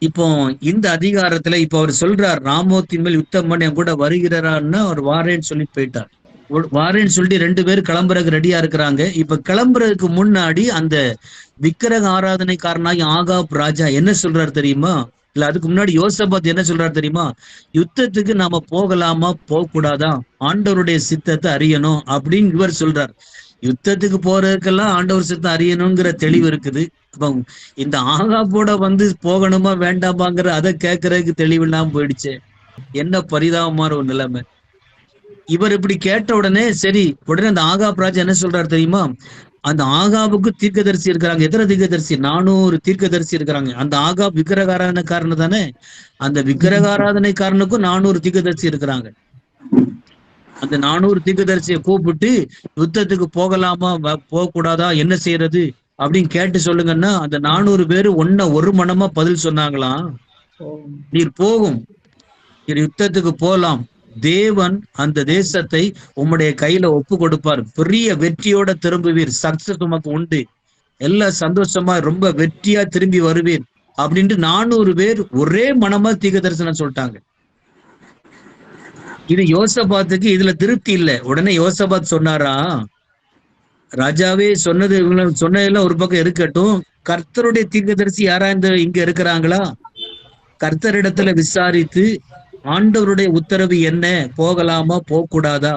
இப்போ இந்த அதிகாரத்துல இப்ப அவர் சொல்றார், ராமோத்தின் மேல் யுத்தம் பண்ண என் கூட வருகிறாரான்னு அவர் வாரேன்னு சொல்லி போயிட்டார். வாரேன்னு சொல்லிட்டு 2 பேரும் கிளம்புறதுக்கு ரெடியா இருக்கிறாங்க. இப்ப கிளம்புறதுக்கு முன்னாடி அந்த விக்கிரக ஆராதனைக்காரனாகி ஆகாப் ராஜா என்ன சொல்றாரு தெரியுமா? இல்ல அதுக்கு முன்னாடி யோசபாத் என்ன சொல்றாரு தெரியுமா? யுத்தத்துக்கு நாம போகலாமா போக கூடாதா, ஆண்டவருடைய சித்தத்தை அறியணும் அப்படின்னு இவர் சொல்றார். யுத்தத்துக்கு போறதுக்கெல்லாம் ஆண்டவர் சித்தம் அறியணுங்கிற தெளிவு இருக்குது. அப்ப இந்த ஆகாப்போட வந்து போகணுமா வேண்டாமாங்கிற அதை கேட்கறதுக்கு தெளிவு இல்லாம போயிடுச்சு. என்ன பரிதாபமான ஒரு நிலைமை. இவர் இப்படி கேட்ட உடனே சரி, உடனே அந்த ஆகாப் ராஜா என்ன சொல்றாரு தெரியுமா? அந்த ஆகாபுக்கு தீர்க்கதரிசி இருக்கிறாங்க. எத்தனை தீர்க்கதரிசி? 400 தீர்க்கதரிசி இருக்கிறாங்க. அந்த ஆகாப் விக்கிரகாராதனைக்காரனு தானே, அந்த விக்கிரகாராதனைக்காரனுக்கும் 400 தீர்க்கதரிசி இருக்கிறாங்க. அந்த 400 தீர்க்கதரிசியை கூப்பிட்டு யுத்தத்துக்கு போகலாமா போக கூடாதா என்ன செய்யறது அப்படின்னு கேட்டு சொல்லுங்கன்னா, அந்த 400 பேரு ஒரு மனமா பதில் சொன்னாங்களாம். நீர் போகும், நீர் யுத்தத்துக்கு போலாம், தேவன் அந்த தேசத்தை உம்முடைய கையில ஒப்பு கொடுப்பார், பெரிய வெற்றியோட திரும்புவீர், சக்சஸ் உமக்கு உண்டு, எல்லாம் சந்தோஷமா ரொம்ப வெற்றியா திரும்பி வருவீர் அப்படின்ட்டு 400 பேர் ஒரே மனமா தீர்க்க தரிசனம் சொல்லிட்டாங்க. இது யோசபாத்துக்கு இதுல திருப்தி இல்லை. உடனே யோசபாத் சொன்னாரா, ராஜாவே சொன்னதெல்லாம் ஒரு பக்கம் இருக்கட்டும், கர்த்தருடைய தீர்க்கதரிசி யாரா இங்க இருக்கிறாங்களா? கர்த்தரிடத்துல விசாரித்து ஆண்டவருடைய உத்தரவு என்ன, போகலாமா போக கூடாதா,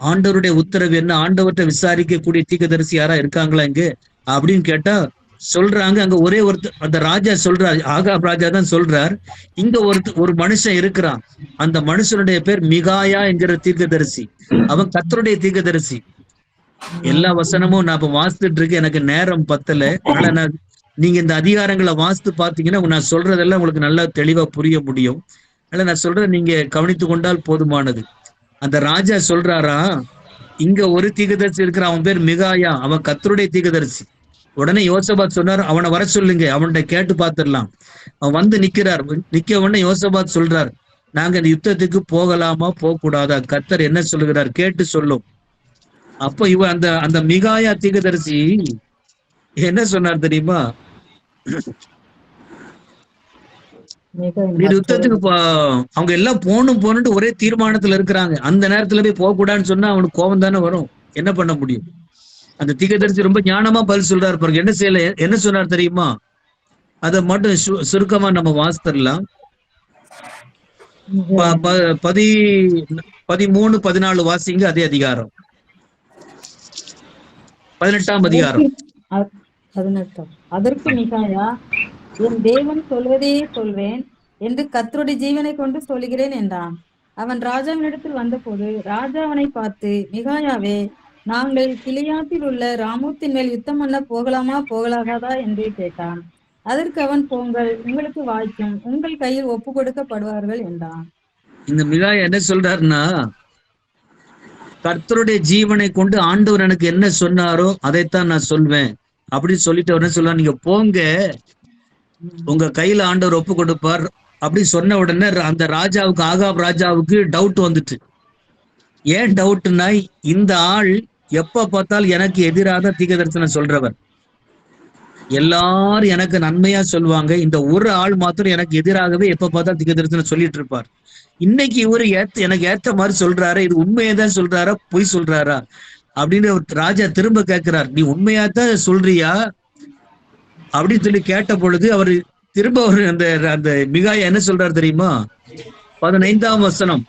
ஆண்டவருடைய உத்தரவு என்ன, ஆண்டவர்கிட்ட விசாரிக்கக்கூடிய தீர்க்கதரிசி யாரா இருக்காங்களா இங்க அப்படின்னு கேட்டா சொல்றாங்க. அங்க ஒரே ஒருத்தர், அந்த ராஜா சொல்றார், ஆகாப் ராஜா தான் சொல்றார், இங்க ஒரு மனுஷன் இருக்கிறான், அந்த மனுஷனுடைய பேர் மிகாயா என்கிற தீர்க்கதரிசி, அவன் கர்த்தருடைய தீர்க்கதரிசி. எல்லா வசனமும் நான் இப்ப வாசித்துட்டு இருக்கேன், எனக்கு நேரம் பத்தல. அதனால நீங்க இந்த அதிகாரங்களை வாசித்து பாத்தீங்கன்னா நான் சொல்றதெல்லாம் உங்களுக்கு நல்லா தெளிவா புரிய முடியும். அதனால நான் சொல்றத நீங்க கவனித்து கொண்டால் போதுமானது. அந்த ராஜா சொல்றாரா, இங்க ஒரு தீர்க்கதரிசி இருக்கிற, அவன் பேர் மிகாயா, அவன் கர்த்தருடைய தீர்க்கதரிசி. உடனே யோசபாத் சொன்னார், அவனை வர சொல்லுங்க, அவன்கிட்ட கேட்டு பார்த்துடலாம். அவன் வந்து நிக்கிறார். நிக்க உடனே யோசபாத் சொல்றார், நாங்க இந்த யுத்தத்துக்கு போகலாமா போக கூடாதா, கர்த்தர் என்ன சொல்லுகிறார் கேட்டு சொல்லும். அப்ப அந்த மிகாயா தீர்க்கதரிசி என்ன சொன்னார் தெரியுமா? யுத்தத்துக்கு அவங்க எல்லாம் போகணும்ட்டு ஒரே தீர்மானத்துல இருக்கிறாங்க. அந்த நேரத்துல போய் போக கூடாதுன்னு சொன்னா அவனுக்கு கோபம் தானே வரும். என்ன பண்ண முடியும்? அந்த தீர்க்கதரிசி ரொம்ப ஞானமா பதில் சொல்றாரு பாருங்க. என்ன செய்யல, என்ன சொன்னார் தெரியுமா? அதை மட்டும் சுருக்கமா நம்ம வாசித்தரலாம். 13, 14 வாசிங்க. அதே அதிகாரம் 18ஆம் அதிகாரம். 18. அதற்கு மிகாயா, என் தேவன் சொல்வதே சொல்வேன் என்று கர்த்தருடைய ஜீவனை கொண்டு சொல்கிறேன் என்றான். அவன் ராஜாவினிடத்தில் வந்தபோது ராஜா அவனை பார்த்து, மிகாயாவே, நாங்கள் கிலியாத்தில் உள்ள ராமோத்தின் மேல் யுத்தம் பண்ண போகலாமா போகலாகாதா என்று கேட்டான். அதற்கு அவன், போங்கள், உங்களுக்கு வாய்க்கும், உங்கள் கையில் ஒப்பு கொடுக்கப்படுவார்கள் என்றான். இந்த மிகாயா என்ன சொல்றாருன்னா, கர்த்தருடைய ஜீவனை கொண்டு ஆண்டவர் எனக்கு என்ன சொன்னாரோ அதைத்தான் நான் சொல்வேன் அப்படின்னு சொல்லிட்டு என்ன சொல்ல, நீங்க போங்க, உங்க கையில ஆண்டவர் ஒப்பு கொடுப்பார் அப்படி சொன்ன உடனே அந்த ராஜாவுக்கு, ஆகாப் ராஜாவுக்கு டவுட் வந்துட்டு. ஏன் டவுட்னா, இந்த ஆள் எப்ப பார்த்தாலும் எனக்கு எதிராக தீர்க்க தரிசனம் சொல்றவர், எல்லாரும் எனக்கு நன்மையா சொல்லுவாங்க, இந்த ஒரு ஆள் மாத்திரம் எனக்கு எதிராகவே எப்ப பார்த்தாலும் தீர்க்க தரிசனம் சொல்லிட்டு இருப்பார். இன்னைக்கு இவரு எனக்கு ஏத்த மாதிரி சொல்றாரு, இது உண்மையதான் சொல்றாரா பொய் சொல்றாரா அப்படின்னு ராஜா திரும்ப கேட்கிறார். நீ உண்மையாத்தான் சொல்றியா அப்படின்னு சொல்லி கேட்ட பொழுது அவர் திரும்ப அந்த மிகாயா என்ன சொல்றாரு தெரியுமா? 15ஆம் வசனம்.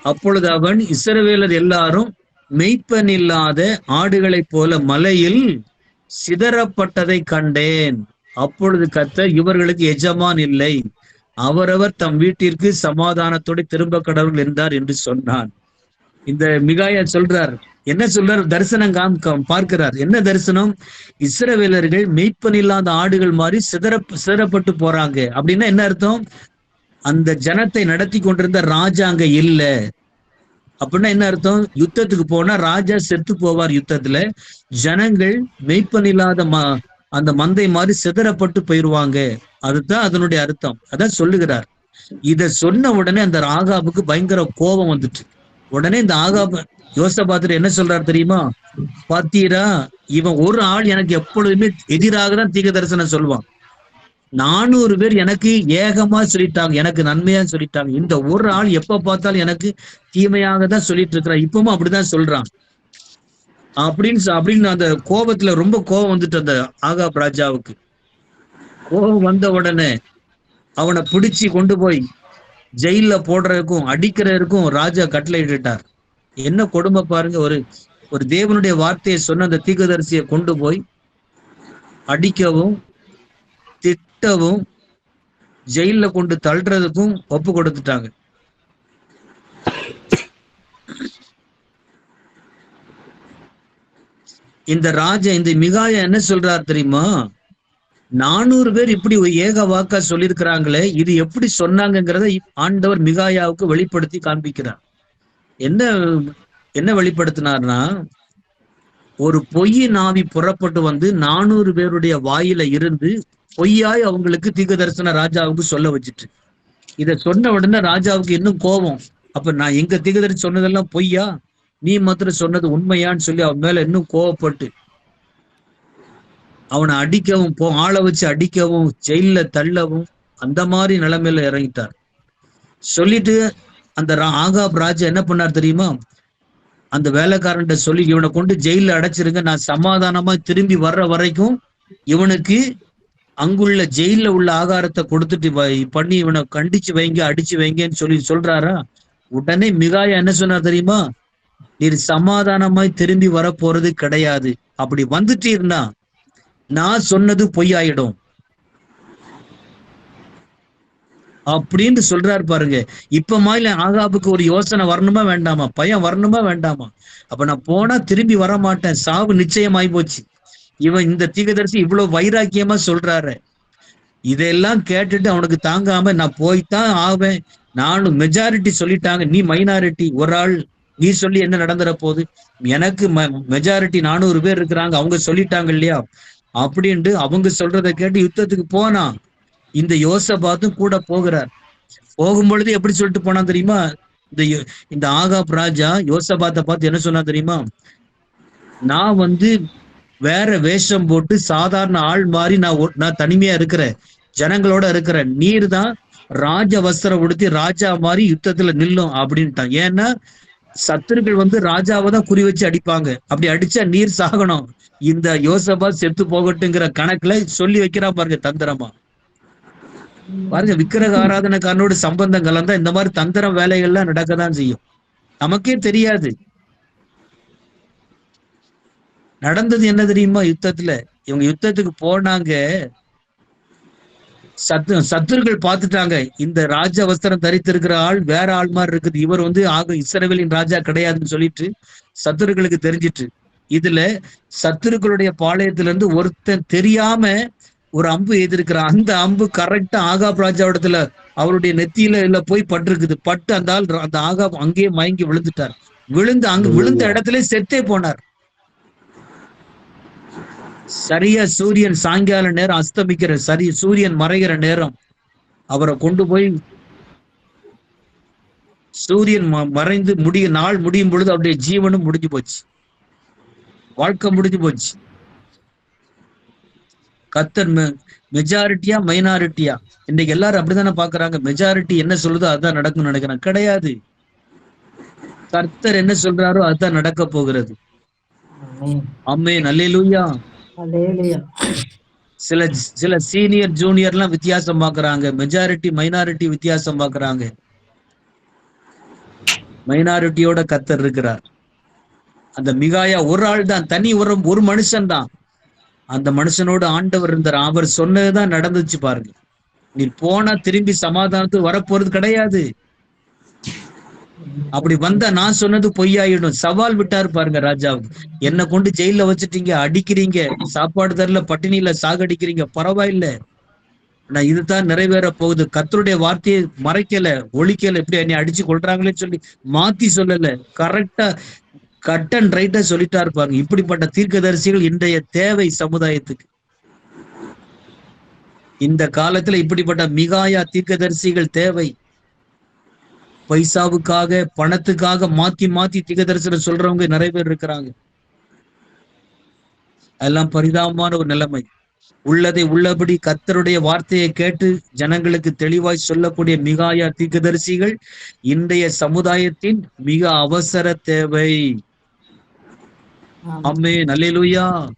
அப்பொழுது அவன், இஸ்ரவேலர் எல்லாரும் மெய்ப்பன் இல்லாத ஆடுகளைப் போல மலையில் சிதறப்பட்டதை கண்டேன், அப்பொழுது கர்த்தர் இவர்களுக்கு எஜமான் இல்லை, அவரவர் தம் வீட்டிற்கு சமாதானத்தோடு திரும்ப கடவுள் என்றார் என்று சொன்னான். இந்த மிகாயா சொல்றார், என்ன சொல்றார்? தரிசனம் பார்க்கிறார். என்ன தரிசனம்? இஸ்ரவேலர்கள் மெய்ப்பன் இல்லாத ஆடுகள் மாதிரி சிதறப்பட்டு போறாங்க. அப்படின்னா என்ன அர்த்தம்? அந்த ஜனத்தை நடத்தி கொண்டிருந்த ராஜா அங்க இல்ல. அப்படின்னா என்ன அர்த்தம்? யுத்தத்துக்கு போனா ராஜா செத்து போவார் யுத்தத்துல, ஜனங்கள் மெய்ப்பன் இல்லாத அந்த மந்தை மாதிரி சிதறப்பட்டு போயிருவாங்க. அதுதான் அதனுடைய அர்த்தம். அதான் சொல்லுகிறார். இத சொன்ன உடனே அந்த ஆகாபுக்கு பயங்கர கோபம் வந்துட்டு, உடனே இந்த ஆகாப் யோசபாத்திர என்ன சொல்றாரு தெரியுமா? பாத்தீரா, இவன் ஒரு ஆள் எனக்கு எப்பொழுதுமே எதிராக தான் தீர்க்க தரிசனம் சொல்லுவான், 400 பேர் எனக்கு ஏகமா சொல்லிட்டாங்க, எனக்கு நன்மையா சொல்லிட்டாங்க. இந்த ஒரு ஆள் எப்ப பார்த்தாலும் எனக்கு தீமையாக தான் சொல்லிட்டு இருக்கிறான், இப்பவும் அப்படிதான் சொல்றான் அப்படின்னு அந்த கோபத்துல ரொம்ப கோபம் வந்துட்டு அந்த ஆகாப் ராஜாவுக்கு. கோபம் வந்த உடனே அவனை பிடிச்சி கொண்டு போய் ஜெயில போடுறதுக்கும் அடிக்கிறதுக்கும் ராஜா கட்டளையிட்டார். என்ன கொடுமை பாருங்க! ஒரு தேவனுடைய வார்த்தையை சொன்ன அந்த தீர்க்கதரிசியை கொண்டு போய் அடிக்கவும் திட்டவும் ஜெயில கொண்டு தள்ளுறதுக்கும் ஒப்பு கொடுத்துட்டாங்க. இந்த மிகாயா என்ன சொல்றார் தெரியுமா? 400 பேர் இப்படி ஒரு ஏக வாக்கா சொல்லியிருக்கிறாங்களே, இது எப்படி சொன்னாங்கிறத ஆண்டவர் மிகாயாவுக்கு வெளிப்படுத்தி காண்பிக்கிறார். என்ன என்ன வெளிப்படுத்தினார்னா, ஒரு பொய்யின் ஆவி புறப்பட்டு வந்து 400 பேருடைய வாயில இருந்து பொய்யாய் அவங்களுக்கு தீர்க்கதரிசன ராஜாவுக்கு சொல்ல வச்சுட்டு, இத சொன்ன உடனே ராஜாவுக்கு இன்னும் கோபம். அப்ப நான் எங்க தீர்க்கதரிசி சொன்னதெல்லாம் பொய்யா, நீ மாத்திரம் சொன்னது உண்மையான்னு சொல்லி அவன் மேல இன்னும் கோவப்பட்டு அவனை அடிக்கவும் ஆளை வச்சு அடிக்கவும் ஜெயில தள்ளவும் அந்த மாதிரி நிலைமையில இறங்கிட்டார். சொல்லிட்டு அந்த ஆகாப் ராஜா என்ன பண்ணார் தெரியுமா? அந்த வேலைக்காரன்ட்ட சொல்லி, இவனை கொண்டு ஜெயில அடைச்சிருங்க, நான் சமாதானமா திரும்பி வர்ற வரைக்கும் இவனுக்கு அங்குள்ள ஜெயில உள்ள ஆகாரத்தை கொடுத்துட்டு பண்ணி இவனை கண்டிச்சு வைங்க, அடிச்சு வைங்கன்னு சொல்லி சொல்றாரா? உடனே மிகாயா என்ன சொன்னார் தெரியுமா? நீர் சமாதானமாய் திரும்பி வர போறது கிடையாது, அப்படி வந்துட்டீர்னா நான் சொன்னது பொய்யாயிடும் அப்படின்னு சொல்றாரு பாருங்க. இப்ப மாதிரி ஆகாபுக்கு ஒரு யோசனை வரணுமா வேண்டாமா? பயம் வரணுமா வேண்டாமா? அப்ப நான் போனா திரும்பி வர மாட்டேன், சாவு நிச்சயமாயி போச்சு. இவன் இந்த தீர்க்கதரிசி இவ்வளவு வைராக்கியமா சொல்றாரு. இதெல்லாம் கேட்டுட்டு அவனுக்கு தாங்காம நான் போய்தான் ஆவேன், நானும் மெஜாரிட்டி சொல்லிட்டாங்க, நீ மைனாரிட்டி, ஒரு ஆள் நீ சொல்லி என்ன நடந்துற போகுது, எனக்கு மெஜாரிட்டி 400 பேர் இருக்கிறாங்க, அவங்க சொல்லிட்டாங்க இல்லையா அப்படின்ட்டு அவங்க சொல்றதை கேட்டு யுத்தத்துக்கு போனா. இந்த யோசபாத்தும் கூட போகிறார். போகும்பொழுது எப்படி சொல்லிட்டு போனா தெரியுமா? இந்த ஆகாப் ராஜா யோசபாத்தை பார்த்து என்ன சொன்னா தெரியுமா? நான் வேற வேஷம் போட்டு சாதாரண ஆள் மாதிரி நான் தனிமையா இருக்கிறேன், ஜனங்களோட இருக்கிறேன், நீர் தான் ராஜ வஸ்திரம் உடுத்தி ராஜா மாதிரி யுத்தத்துல நில்லும் அப்படின்ட்டான். ஏன்னா சத்துருக்கள் ராஜாவை தான் குறி வச்சு அடிப்பாங்க, அப்படி அடிச்சா நீர் சாகணும், இந்த யோசபா செத்து போகட்டுங்கிற கணக்குல சொல்லி வைக்கிறா பாருங்க தந்திரமா. பாருங்க, விக்கிரக ஆராதனைக்காரனோட சம்பந்தம் கலந்தா இந்த மாதிரி தந்திர வேலைகள்லாம் நடக்கதான் செய்யும், நமக்கே தெரியாது. நடந்தது என்ன தெரியுமா? யுத்தத்துல இவங்க யுத்தத்துக்கு போனாங்க, சத்துருக்கள் பார்த்துட்டாங்க, இந்த ராஜ வஸ்திரம் தரித்திருக்கிற ஆள் வேற ஆள் மாதிரி இருக்குது, இவர் இஸ்ரவேலின் ராஜா கிடையாதுன்னு சொல்லிட்டு சத்துருக்களுக்கு தெரிஞ்சிட்டு, இதுல சத்துருக்களுடைய பாளையத்துல இருந்து ஒருத்தன் தெரியாம ஒரு அம்பு எதிர்க்கிறான். அந்த அம்பு கரெக்டா ஆகாப் ராஜாவிடத்துல அவருடைய நெத்தியில போய் பட்டிருக்குது. பட்டு அந்த ஆள் அந்த ஆகாப் அங்கேயே மயங்கி விழுந்துட்டார். விழுந்த இடத்துல செத்தே போனார். சரியா சூரியன் சாயங்கால நேரம் அஸ்தமிக்கிற சூரியன் மறைகிற நேரம் அவரை கொண்டு போய் சூரியன் மறைந்து நாள் முடியும் பொழுது அவருடைய ஜீவனும் முடிஞ்சு போச்சு, வாழ்க்கை முடிஞ்சு போச்சு. கர்த்தர் மெஜாரிட்டியா மைனாரிட்டியா? இன்னைக்கு எல்லாரும் அப்படித்தானே பாக்குறாங்க. மெஜாரிட்டி என்ன சொல்லுதோ அதுதான் நடக்கும்னு நினைக்கிறேன். கிடையாது, கர்த்தர் என்ன சொல்றாரோ அதுதான் நடக்க போகிறது. ஆமென், அல்லேலூயா. சில சீனியர் ஜூனியர் எல்லாம் வித்தியாசம் பாக்குறாங்க, மெஜாரிட்டி மைனாரிட்டி வித்தியாசம் பாக்குறாங்க. மைனாரிட்டியோட கர்த்தர் இருக்கிறார். அந்த மிகாயா ஒரு ஆள் தான், தனி ஒரு மனுஷன் தான். அந்த மனுஷனோடு ஆண்டவர் இருந்தார், அவர் சொன்னதுதான் நடந்துச்சு பாருங்க. நீ போனா திரும்பி சமாதானத்துக்கு வரப்போறது கிடையாது, அப்படி வந்தா நான் சொன்னது பொய்யாயிடும். சவால் விட்டாரு பாருங்க ராஜாவுக்கு. என்ன கொண்டு ஜெயில வச்சுட்டீங்க, அடிக்கிறீங்க, சாப்பாடு தரல, பட்டினியில சாகடிக்கிறீங்க, பரவாயில்ல, நான் இதுதான் நிறைவேற போகுது. கர்த்தருடைய வார்த்தையை மறைக்கல, ஒழிக்கல, இப்படி என்னை அடிச்சு கொள்றாங்களேன்னு சொல்லி மாத்தி சொல்லல, கரெக்டா கட் அண்ட் ரைட்டா சொல்லிட்டாரு பாருங்க. இப்படிப்பட்ட தீர்க்கதரிசிகள் இன்றைய தேவை சமுதாயத்துக்கு. இந்த காலத்துல இப்படிப்பட்ட மிகாயா தீர்க்கதரிசிகள் தேவை. பைசாவுக்காக பணத்துக்காக மாத்தி தீர்க்கதரிசனம் சொல்றவங்க நிறைய பேர் இருக்கிறாங்க. அதெல்லாம் பரிதாபமான ஒரு நிலைமை. உள்ளதை உள்ளபடி கர்த்தருடைய வார்த்தையை கேட்டு ஜனங்களுக்கு தெளிவாய் சொல்லக்கூடிய மிகாயா தீர்க்கதரிசிகள் இன்றைய சமுதாயத்தின் மிக அவசர தேவை. ஆமென். ஆமென். அல்லேலூயா.